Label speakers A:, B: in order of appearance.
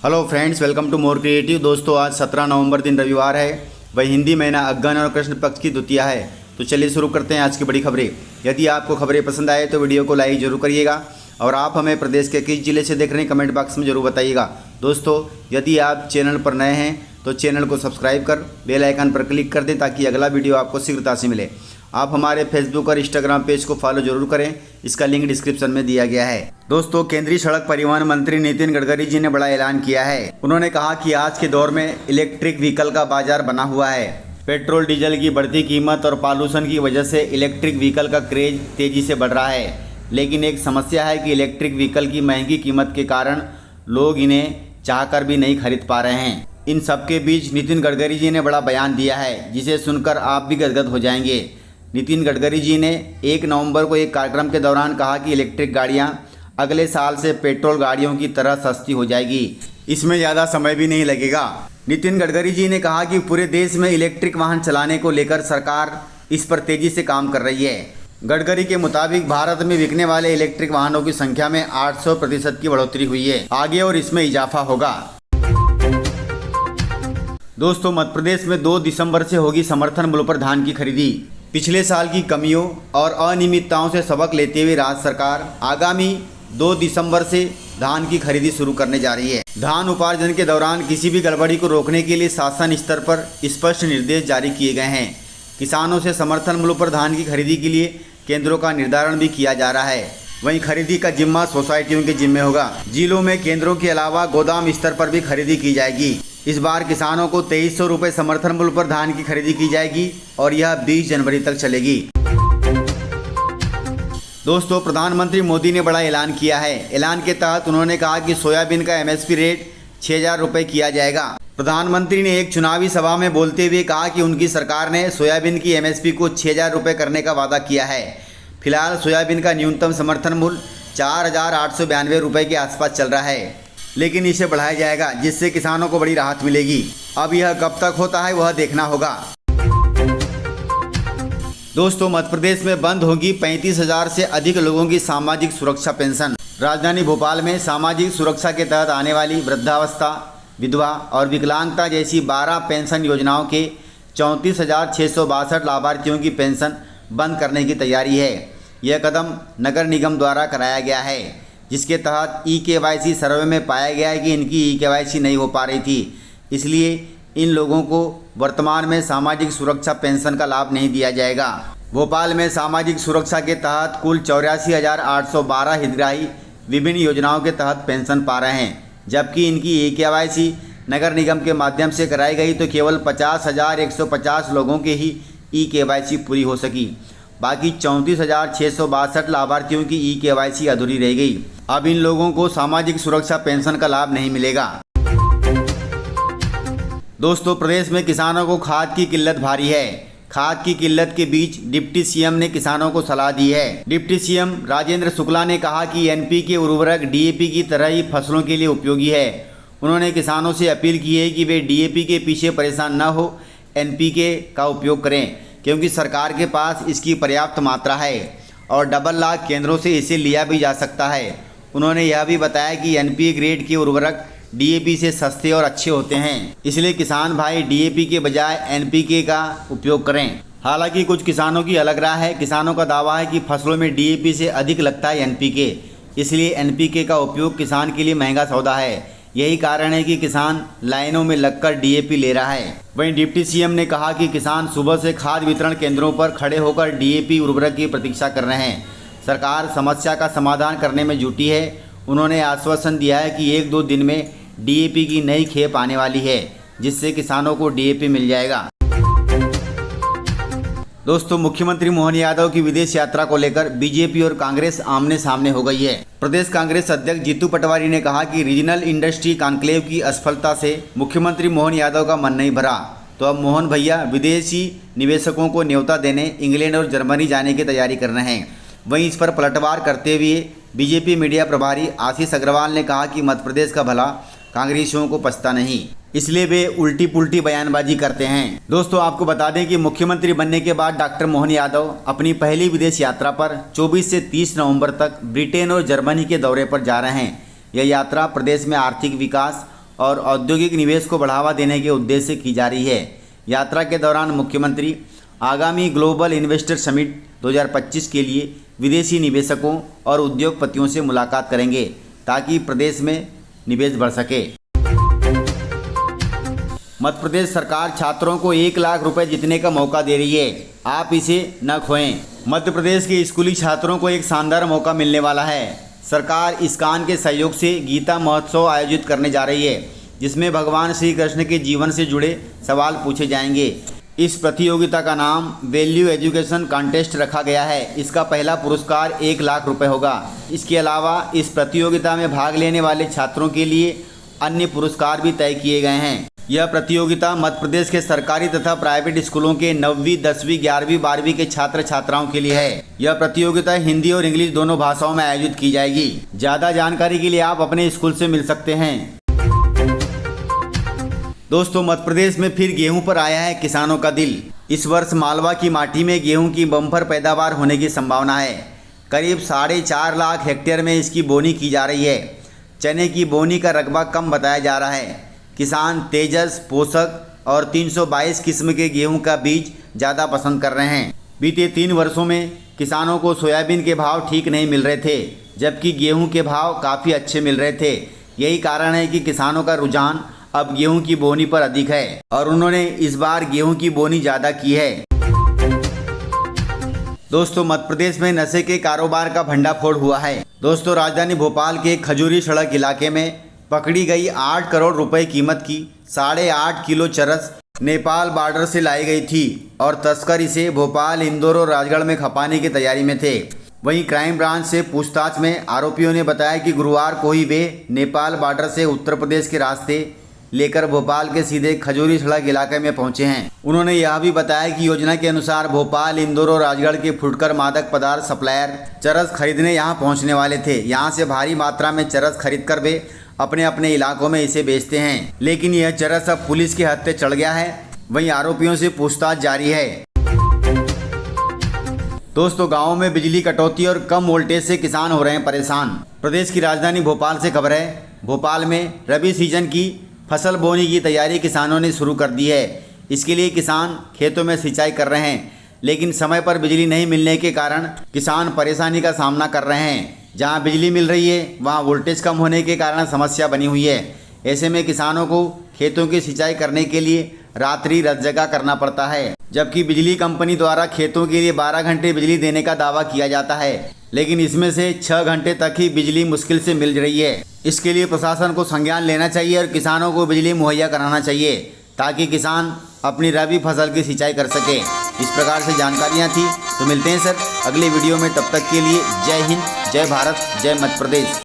A: Hello friends, welcome to more creative. दोस्तों, आज 17 नवंबर दिन रविवार है। वह हिंदी महीना अगहन और कृष्ण पक्ष की द्वितीया है। तो चलिए शुरू करते हैं आज की बड़ी खबरें। यदि आपको खबरें पसंद आए तो वीडियो को लाइक जरूर करिएगा और आप हमें प्रदेश के किस जिले से देख रहे हैं कमेंट बॉक्स में जरूर बताइएगा। दोस्तों, यदि आप चैनल पर नए हैं तो चैनल को सब्सक्राइब कर बेल आइकन पर क्लिक कर दें ताकि अगला वीडियो आपको शीघ्रता से मिले। आप हमारे फेसबुक और इंस्टाग्राम पेज को फॉलो जरूर करें, इसका लिंक डिस्क्रिप्शन में दिया गया है। दोस्तों, केंद्रीय सड़क परिवहन मंत्री नितिन गडकरी जी ने बड़ा ऐलान किया है। उन्होंने कहा कि आज के दौर में इलेक्ट्रिक व्हीकल का बाजार बना हुआ है। पेट्रोल डीजल की बढ़ती कीमत और पॉल्यूशन की वजह से इलेक्ट्रिक व्हीकल का क्रेज तेजी से बढ़ रहा है, लेकिन एक समस्या है कि इलेक्ट्रिक व्हीकल की महंगी कीमत के कारण लोग इन्हें चाहकर भी नहीं खरीद पा रहे हैं। इन सबके बीच नितिन गडकरी जी ने बड़ा बयान दिया है जिसे सुनकर आप भी गदगद हो जाएंगे। नितिन गडकरी जी ने 1 नवंबर को एक कार्यक्रम के दौरान कहा कि इलेक्ट्रिक गाड़ियां अगले साल से पेट्रोल गाड़ियों की तरह सस्ती हो जाएगी। इसमें ज़्यादा समय भी नहीं लगेगा। नितिन गडकरी जी ने कहा कि पूरे देश में इलेक्ट्रिक वाहन चलाने को लेकर सरकार इस पर तेजी से काम कर रही है। गडकरी के मुताबिक भारत में बिकने वाले इलेक्ट्रिक वाहनों की संख्या में 800% की बढ़ोतरी हुई है। आगे और इसमें इजाफा होगा। दोस्तों, मध्य प्रदेश में 2 दिसंबर से होगी समर्थन मूल्य पर धान की खरीदी। पिछले साल की कमियों और अनियमितताओं से सबक लेते हुए राज्य सरकार आगामी 2 दिसंबर से धान की खरीदी शुरू करने जा रही है। धान उपार्जन के दौरान किसी भी गड़बड़ी को रोकने के लिए शासन स्तर पर स्पष्ट निर्देश जारी किए गए हैं। किसानों से समर्थन मूल्य पर धान की खरीदी के लिए केंद्रों का निर्धारण भी किया जा रहा है। वहीं खरीदी का जिम्मा सोसाइटियों के जिम्मे होगा। जिलों में केंद्रों के अलावा गोदाम स्तर पर भी खरीदी की जाएगी। इस बार किसानों को 2300 रुपये समर्थन मूल्य पर धान की खरीदी की जाएगी और यह 20 जनवरी तक चलेगी। दोस्तों, प्रधानमंत्री मोदी ने बड़ा ऐलान किया है। ऐलान के तहत उन्होंने कहा कि सोयाबीन का MSP रेट 6000 रुपये किया जाएगा। प्रधानमंत्री ने एक चुनावी सभा में बोलते हुए कहा कि उनकी सरकार ने सोयाबीन की MSP को 6000 रुपये करने का वादा किया है। फिलहाल सोयाबीन का न्यूनतम समर्थन मूल्य 4892 रुपये के आसपास चल रहा है, लेकिन इसे बढ़ाया जाएगा जिससे किसानों को बड़ी राहत मिलेगी। अब यह कब तक होता है वह देखना होगा। दोस्तों, मध्य प्रदेश में बंद होगी 35,000 से अधिक लोगों की सामाजिक सुरक्षा पेंशन। राजधानी भोपाल में सामाजिक सुरक्षा के तहत आने वाली वृद्धावस्था, विधवा और विकलांगता जैसी 12 पेंशन योजनाओं के 34,662 लाभार्थियों की पेंशन बंद करने की तैयारी है। यह कदम नगर निगम द्वारा कराया गया है, जिसके तहत eKYC सर्वे में पाया गया है कि इनकी eKYC नहीं हो पा रही थी। इसलिए इन लोगों को वर्तमान में सामाजिक सुरक्षा पेंशन का लाभ नहीं दिया जाएगा। भोपाल में सामाजिक सुरक्षा के तहत कुल 84,812 हितग्राही विभिन्न योजनाओं के तहत पेंशन पा रहे हैं, जबकि इनकी eKYC नगर निगम के माध्यम से कराई गई तो केवल 50,150 लोगों के ही eKYC पूरी हो सकी। बाकी 34,662 लाभार्थियों की eKYC अधूरी रह गई। अब इन लोगों को सामाजिक सुरक्षा पेंशन का लाभ नहीं मिलेगा। दोस्तों, प्रदेश में किसानों को खाद की किल्लत भारी है। खाद की किल्लत के बीच डिप्टी सीएम ने किसानों को सलाह दी है। डिप्टी सीएम राजेंद्र शुक्ला ने कहा कि NPK उर्वरक DAP की तरह ही फसलों के लिए उपयोगी है। उन्होंने किसानों से अपील की है कि वे DAP के पीछे परेशान न हो, NPK का उपयोग करें, क्योंकि सरकार के पास इसकी पर्याप्त मात्रा है और डबल लाख केंद्रों से इसे लिया भी जा सकता है। उन्होंने यह भी बताया कि NPK ग्रेड के उर्वरक DAP से सस्ते और अच्छे होते हैं, इसलिए किसान भाई DAP के बजाय NPK का उपयोग करें। हालांकि कुछ किसानों की अलग राय है। किसानों का दावा है कि फसलों में DAP से अधिक लगता है NPK, इसलिए NPK का उपयोग किसान के लिए महंगा सौदा है। यही कारण है कि किसान लाइनों में लगकर DAP ले रहा है। वहीं डिप्टी सीएम ने कहा कि किसान सुबह से खाद वितरण केंद्रों पर खड़े होकर DAP उर्वरक की प्रतीक्षा कर रहे हैं। सरकार समस्या का समाधान करने में जुटी है। उन्होंने आश्वासन दिया है कि 1-2 दिन में DAP की नई खेप आने वाली है, जिससे किसानों को DAP मिल जाएगा। दोस्तों, मुख्यमंत्री मोहन यादव की विदेश यात्रा को लेकर बीजेपी और कांग्रेस आमने सामने हो गई है। प्रदेश कांग्रेस अध्यक्ष जीतू पटवारी ने कहा कि रीजनल इंडस्ट्री कॉन्क्लेव की असफलता से मुख्यमंत्री मोहन यादव का मन नहीं भरा, तो अब मोहन भैया विदेशी निवेशकों को न्योता देने इंग्लैंड और जर्मनी जाने की तैयारी कर रहे हैं। वहीं इस पर पलटवार करते हुए बीजेपी मीडिया प्रभारी आशीष अग्रवाल ने कहा कि मध्य प्रदेश का भला कांग्रेसियों को पछता नहीं, इसलिए वे उल्टी पुल्टी बयानबाजी करते हैं। दोस्तों, आपको बता दें कि मुख्यमंत्री बनने के बाद डॉक्टर मोहन यादव अपनी पहली विदेश यात्रा पर 24 से 30 नवंबर तक ब्रिटेन और जर्मनी के दौरे पर जा रहे हैं। यह यात्रा प्रदेश में आर्थिक विकास और औद्योगिक निवेश को बढ़ावा देने के उद्देश्य से की जा रही है। यात्रा के दौरान मुख्यमंत्री आगामी ग्लोबल इन्वेस्टर समिट 2025 के लिए विदेशी निवेशकों और उद्योगपतियों से मुलाकात करेंगे ताकि प्रदेश में निवेश बढ़ सके। मध्य प्रदेश सरकार छात्रों को 1 लाख रुपए जीतने का मौका दे रही है, आप इसे न खोएं। मध्य प्रदेश के स्कूली छात्रों को एक शानदार मौका मिलने वाला है। सरकार इस्कॉन के सहयोग से गीता महोत्सव आयोजित करने जा रही है, जिसमें भगवान श्री कृष्ण के जीवन से जुड़े सवाल पूछे जाएंगे। इस प्रतियोगिता का नाम वैल्यू एजुकेशन कॉन्टेस्ट रखा गया है। इसका पहला पुरस्कार 1 लाख रुपए होगा। इसके अलावा इस प्रतियोगिता में भाग लेने वाले छात्रों के लिए अन्य पुरस्कार भी तय किए गए हैं। यह प्रतियोगिता मध्य प्रदेश के सरकारी तथा प्राइवेट स्कूलों के 9वीं, 10वीं, 11वीं, 12वीं के छात्र छात्राओं के लिए है। यह प्रतियोगिता हिंदी और इंग्लिश दोनों भाषाओं में आयोजित की जाएगी। ज़्यादा जानकारी के लिए आप अपने स्कूल से मिल सकते हैं। दोस्तों, मध्य प्रदेश में फिर गेहूं पर आया है किसानों का दिल। इस वर्ष मालवा की माटी में गेहूं की बम्पर पैदावार होने की संभावना है। करीब 4.5 लाख हेक्टेयर में इसकी बोनी की जा रही है। चने की बोनी का रकबा कम बताया जा रहा है। किसान तेजस, पोषक और 322 किस्म के गेहूं का बीज ज़्यादा पसंद कर रहे हैं। बीते 3 वर्षों में किसानों को सोयाबीन के भाव ठीक नहीं मिल रहे थे, जबकि गेहूं के भाव काफ़ी अच्छे मिल रहे थे। यही कारण है कि किसानों का रुझान अब गेहूं की बोनी पर अधिक है और उन्होंने इस बार गेहूं की बोनी ज़्यादा की है। दोस्तों, मध्य प्रदेश में नशे के कारोबार का भंडाफोड़ हुआ है। दोस्तों, राजधानी भोपाल के खजूरी सड़क इलाके में पकड़ी गई 8 करोड़ रुपए कीमत की 8.5 किलो चरस नेपाल बॉर्डर से लाई गई थी और तस्कर इसे भोपाल, इंदौर और राजगढ़ में खपाने की तैयारी में थे। वहीं क्राइम ब्रांच से पूछताछ में आरोपियों ने बताया कि गुरुवार को ही वे नेपाल बॉर्डर से उत्तर प्रदेश के रास्ते लेकर भोपाल के सीधे खजूरी सड़क इलाके में पहुंचे हैं। उन्होंने यह भी बताया कि योजना के अनुसार भोपाल, इंदौर और राजगढ़ के फुटकर मादक पदार्थ सप्लायर चरस खरीदने यहां पहुंचने वाले थे। यहां से भारी मात्रा में चरस खरीद कर वे अपने अपने इलाकों में इसे बेचते हैं, लेकिन यह चरस अब पुलिस के हत्थे चढ़ गया है। वहीं आरोपियों से पूछताछ जारी है। दोस्तों, गाँव में बिजली कटौती और कम वोल्टेज से किसान हो रहे हैं परेशान। प्रदेश की राजधानी भोपाल से खबर है। भोपाल में रबी सीजन की फसल बोने की तैयारी किसानों ने शुरू कर दी है। इसके लिए किसान खेतों में सिंचाई कर रहे हैं, लेकिन समय पर बिजली नहीं मिलने के कारण किसान परेशानी का सामना कर रहे हैं। जहां बिजली मिल रही है वहां वोल्टेज कम होने के कारण समस्या बनी हुई है। ऐसे में किसानों को खेतों की सिंचाई करने के लिए रात्रि रात जगा करना पड़ता है, जबकि बिजली कंपनी द्वारा खेतों के लिए 12 घंटे बिजली देने का दावा किया जाता है, लेकिन इसमें से 6 घंटे तक ही बिजली मुश्किल से मिल रही है। इसके लिए प्रशासन को संज्ञान लेना चाहिए और किसानों को बिजली मुहैया कराना चाहिए ताकि किसान अपनी रबी फसल की सिंचाई कर सके। इस प्रकार से जानकारियाँ थी। तो मिलते हैं सर अगले वीडियो में, तब तक के लिए जय हिंद, जय भारत, जय मध्य प्रदेश।